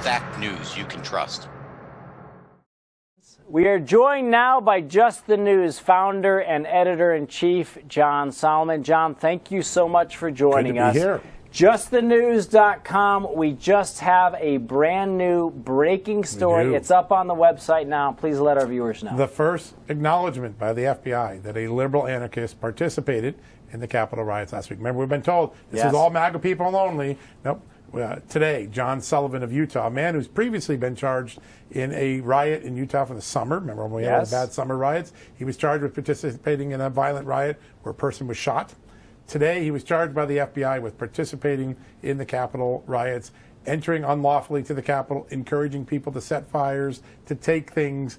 fact news you can trust. We are joined now by Just the News founder and editor-in-chief, John Solomon. John, thank you so much for joining us. Good to be here. JustTheNews.com. We just have a brand new breaking story. It's up on the website now. Please let our viewers know. The first acknowledgement by the FBI that a liberal anarchist participated in the Capitol riots last week. Remember, we've been told this is all MAGA people only. Nope. Today, John Sullivan of Utah, a man who's previously been charged in a riot in Utah for the summer. Remember when we had the bad summer riots? He was charged with participating in a violent riot where a person was shot. Today, he was charged by the FBI with participating in the Capitol riots, entering unlawfully to the Capitol, encouraging people to set fires, to take things.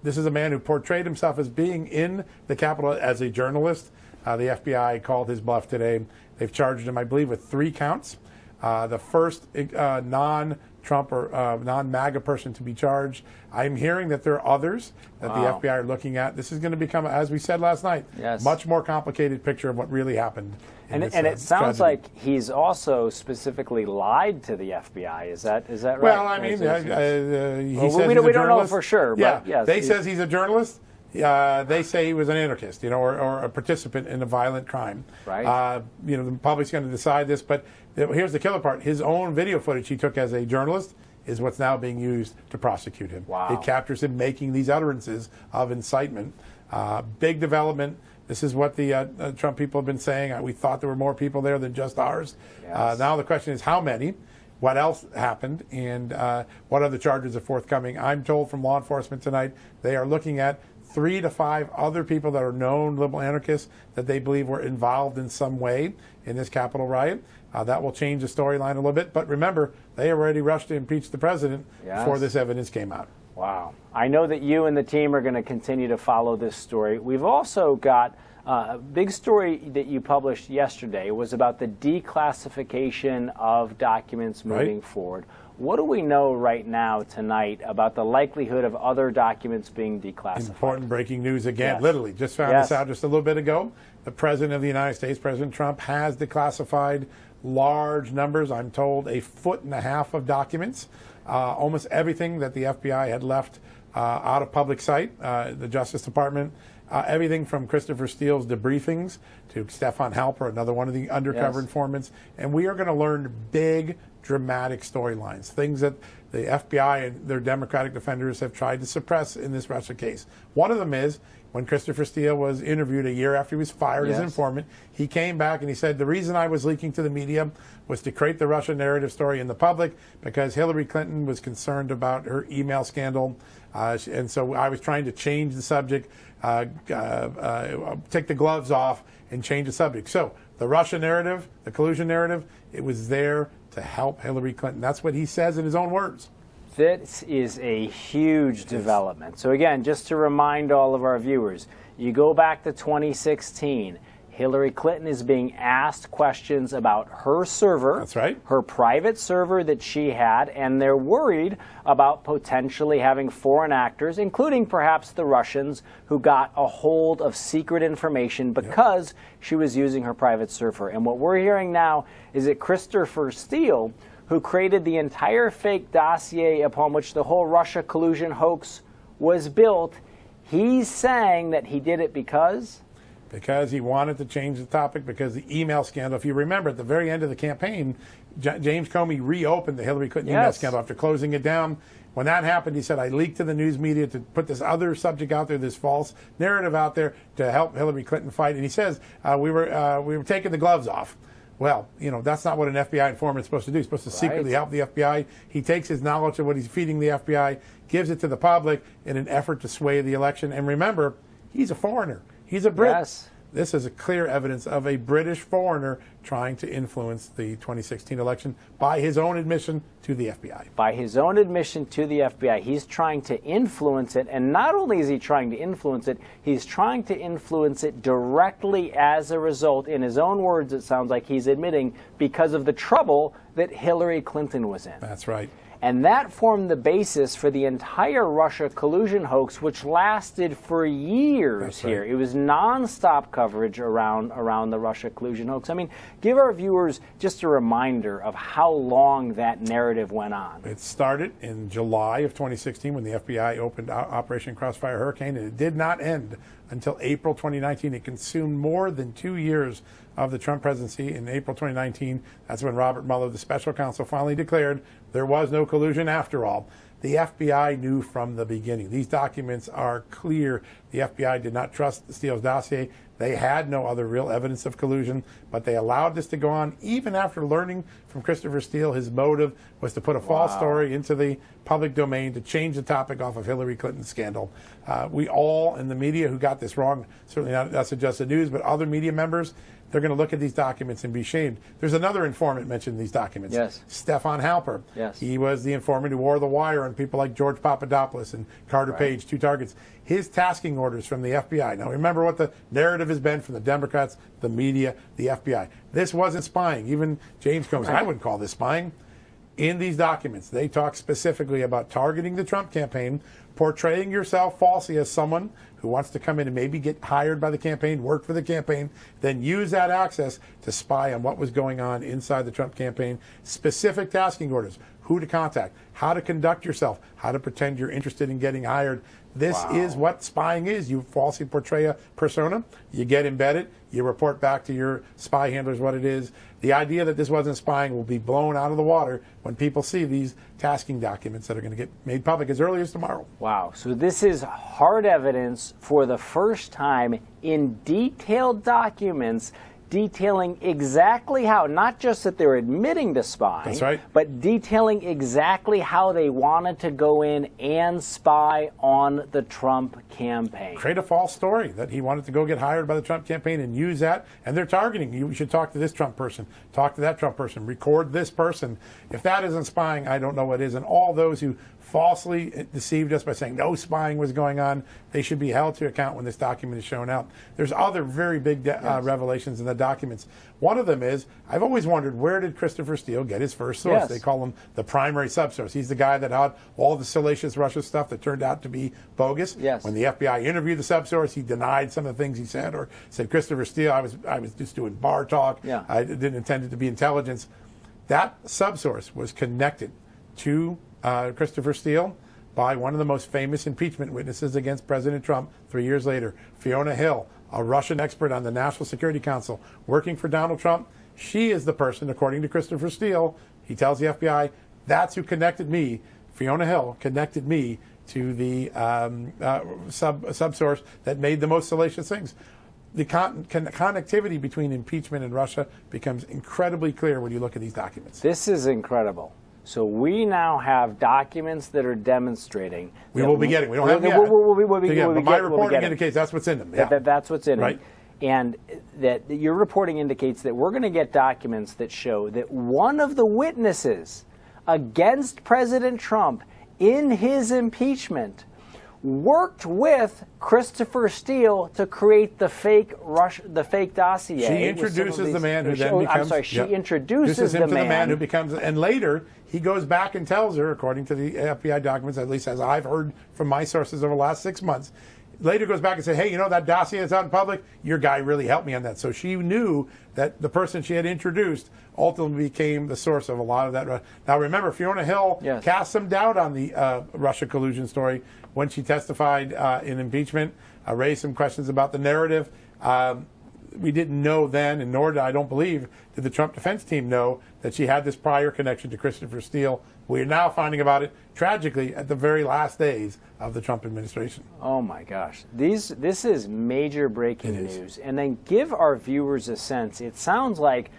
This is a man who portrayed himself as being in the Capitol as a journalist. The FBI called his bluff today. They've charged him, I believe, with 3 counts. The first non-Trump or non-MAGA person to be charged. I'm hearing that there are others that the FBI are looking at. This is going to become, as we said last night, much more complicated picture of what really happened. And it sounds like he's also specifically lied to the FBI. Is that right? Well, I mean, he says we don't know for sure. But yes, they says he's a journalist. They say he was an anarchist, or a participant in a violent crime. Right. The public's going to decide this, but here's the killer part. His own video footage he took as a journalist is what's now being used to prosecute him. Wow. It captures him making these utterances of incitement. Big development. This is what the Trump people have been saying. We thought there were more people there than just ours. Yes. Now the question is how many? What else happened, and what other charges are forthcoming? I'm told from law enforcement tonight they are looking at 3 to 5 other people that are known liberal anarchists that they believe were involved in some way in this Capitol riot. That will change the storyline a little bit. But remember, they already rushed to impeach the president before this evidence came out. Wow. I know that you and the team are going to continue to follow this story. We've also got a big story that you published yesterday was about the declassification of documents moving forward. What do we know right now tonight about the likelihood of other documents being declassified? Important breaking news again. Literally, just found this out just a little bit ago. The President of the United States, President Trump, has declassified large numbers, I'm told 1.5 feet of documents. Almost everything that the FBI had left out of public sight, the Justice Department, everything from Christopher Steele's debriefings to Stefan Halper, another one of the undercover informants. And we are going to learn big, dramatic storylines, things that the FBI and their Democratic defenders have tried to suppress in this Russia case. One of them is when Christopher Steele was interviewed a year after he was fired as informant, he came back and he said, the reason I was leaking to the media was to create the Russia narrative story in the public because Hillary Clinton was concerned about her email scandal. And so I was trying to change the subject, take the gloves off and change the subject. So the Russia narrative, the collusion narrative, it was there to help Hillary Clinton. That's what he says in his own words. This is a huge development. So again, just to remind all of our viewers, you go back to 2016, Hillary Clinton is being asked questions about her server. That's right. Her private server that she had, and they're worried about potentially having foreign actors, including perhaps the Russians, who got a hold of secret information because she was using her private server. And what we're hearing now is that Christopher Steele, who created the entire fake dossier upon which the whole Russia collusion hoax was built, he's saying that he did it because he wanted to change the topic, because the email scandal, if you remember, at the very end of the campaign, James Comey reopened the Hillary Clinton email scandal after closing it down. When that happened, he said, I leaked to the news media to put this other subject out there, this false narrative out there to help Hillary Clinton fight. And he says, we were taking the gloves off. Well, that's not what an FBI informant is supposed to do. He's supposed to secretly help the FBI. He takes his knowledge of what he's feeding the FBI, gives it to the public in an effort to sway the election. And remember, he's a foreigner. He's a Brit. Yes. This is a clear evidence of a British foreigner trying to influence the 2016 election by his own admission to the FBI. By his own admission to the FBI, he's trying to influence it. And not only is he trying to influence it, he's trying to influence it directly as a result. In his own words, it sounds like he's admitting because of the trouble that Hillary Clinton was in. That's right. And that formed the basis for the entire Russia collusion hoax, which lasted for years here. Right. It was nonstop coverage around the Russia collusion hoax. I mean, give our viewers just a reminder of how long that narrative went on. It started in July of 2016 when the FBI opened Operation Crossfire Hurricane, and it did not end until April 2019. It consumed more than 2 years of the Trump presidency. In April 2019, that's when Robert Mueller, the special counsel, finally declared there was no collusion after all. The FBI knew from the beginning. These documents are clear. The FBI did not trust Steele's dossier. They had no other real evidence of collusion, but they allowed this to go on even after learning from Christopher Steele his motive was to put a false story into the public domain to change the topic off of Hillary Clinton's scandal. We all in the media who got this wrong, certainly not us at Just the News, but other media members, they're going to look at these documents and be shamed. There's another informant mentioned in these documents. Yes. Stefan Halper. Yes. He was the informant who wore the wire on people like George Papadopoulos and Carter Page, two targets. His tasking orders from the FBI. Now, remember what the narrative has been from the Democrats, the media, the FBI. This wasn't spying. Even James Combs, I wouldn't call this spying. In these documents, they talk specifically about targeting the Trump campaign, portraying yourself falsely as someone who wants to come in and maybe get hired by the campaign, work for the campaign, then use that access to spy on what was going on inside the Trump campaign. Specific tasking orders, who to contact, how to conduct yourself, how to pretend you're interested in getting hired. This is what spying is. You falsely portray a persona, you get embedded, you report back to your spy handlers what it is. The idea that this wasn't spying will be blown out of the water when people see these tasking documents that are going to get made public as early as tomorrow. Wow. So this is hard evidence for the first time in detailed documents detailing exactly how, not just that they're admitting to spying, that's right, but detailing exactly how they wanted to go in and spy on the Trump campaign. Create a false story that he wanted to go get hired by the Trump campaign and use that. And they're targeting you. You should talk to this Trump person, talk to that Trump person, record this person. If that isn't spying, I don't know what is. And all those who falsely deceived us by saying no spying was going on, they should be held to account when this document is shown out. There's other very big revelations in the documents. One of them is, I've always wondered, where did Christopher Steele get his first source? Yes. They call him the primary subsource. He's the guy that had all the salacious Russia stuff that turned out to be bogus. Yes. When the FBI interviewed the subsource, he denied some of the things he said, or said, Christopher Steele, I was just doing bar talk. Yeah. I didn't intend it to be intelligence. That subsource was connected to Christopher Steele by one of the most famous impeachment witnesses against President Trump 3 years later, Fiona Hill, a Russian expert on the National Security Council working for Donald Trump. She is the person, according to Christopher Steele, he tells the FBI, that's who connected me. Fiona Hill connected me to the subsource that made the most salacious things. The connectivity between impeachment and Russia becomes incredibly clear when you look at these documents. This is incredible. So we now have documents that are demonstrating. We will be getting. We don't have them yet. But my reporting indicates that's what's in them. Yeah. That's what's in right. them. And that your reporting indicates that we're going to get documents that show that one of the witnesses against President Trump in his impeachment worked with Christopher Steele to create the fake dossier. She introduces the man who then becomes. I'm sorry. She introduces him to the man who becomes, and later he goes back and tells her, according to the FBI documents, at least as I've heard from my sources over the last 6 months, later goes back and says, hey, you know that dossier that's out in public? Your guy really helped me on that. So she knew that the person she had introduced ultimately became the source of a lot of that. Now remember, Fiona Hill cast some doubt on the Russia collusion story when she testified in impeachment, raised some questions about the narrative. We didn't know then, and nor did I don't believe, did the Trump defense team know that she had this prior connection to Christopher Steele. We're now finding about it, tragically, at the very last days of the Trump administration. Oh, my gosh. This is major breaking news. And then give our viewers a sense. It sounds like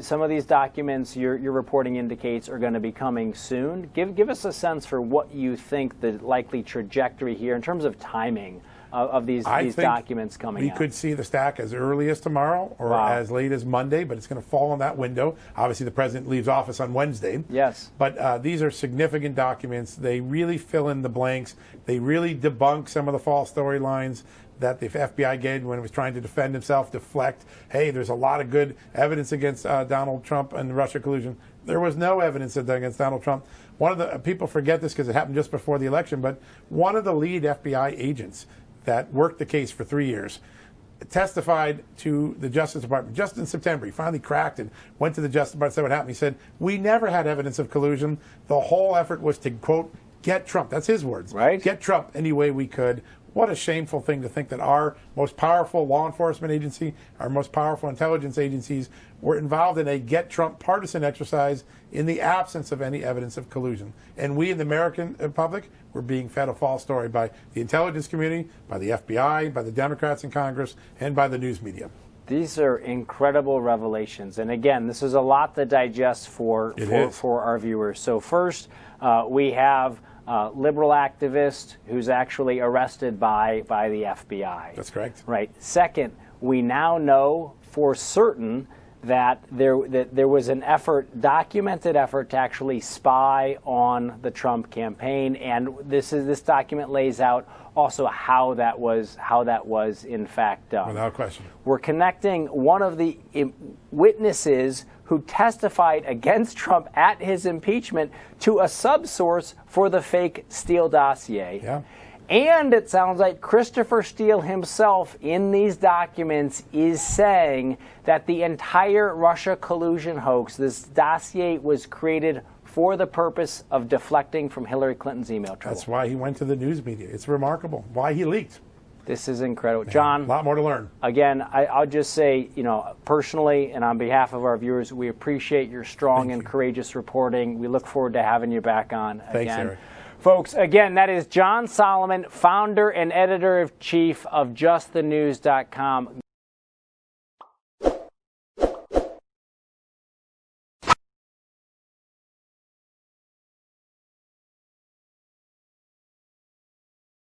some of these documents your reporting indicates are going to be coming soon. Give us a sense for what you think the likely trajectory here in terms of timing of these documents coming out. We could see the stack as early as tomorrow or as late as Monday, but it's going to fall in that window. Obviously, the president leaves office on Wednesday. Yes. But these are significant documents. They really fill in the blanks. They really debunk some of the false storylines that the FBI gave when it was trying to defend himself, deflect. Hey, there's a lot of good evidence against Donald Trump and the Russia collusion. There was no evidence against Donald Trump. One of the people forget this because it happened just before the election, but one of the lead FBI agents that worked the case for 3 years testified to the Justice Department just in September. He finally cracked and went to the Justice Department and said what happened. He said, "We never had evidence of collusion. The whole effort was to, quote, get Trump." That's his words. Right. Get Trump any way we could. What a shameful thing to think that our most powerful law enforcement agency, our most powerful intelligence agencies were involved in a get Trump partisan exercise in the absence of any evidence of collusion. And we in the American public were being fed a false story by the intelligence community, by the FBI, by the Democrats in Congress, and by the news media. These are incredible revelations. And again, this is a lot to digest for our viewers. So first, we have liberal activist who's actually arrested by the FBI. That's correct. Right. Second, we now know for certain that there was an documented effort to actually spy on the Trump campaign, and this document lays out also how that was in fact done. Without question. We're connecting one of the witnesses who testified against Trump at his impeachment to a subsource for the fake Steele dossier. Yeah. And it sounds like Christopher Steele himself in these documents is saying that the entire Russia collusion hoax, this dossier, was created for the purpose of deflecting from Hillary Clinton's email trouble. That's why he went to the news media. It's remarkable. Why he leaked. This is incredible. John, a lot more to learn. Again, I'll just say, personally and on behalf of our viewers, we appreciate your strong and courageous reporting. We look forward to having you back on again. Thanks, Eric. Folks, again, that is John Solomon, founder and editor-in-chief of JustTheNews.com.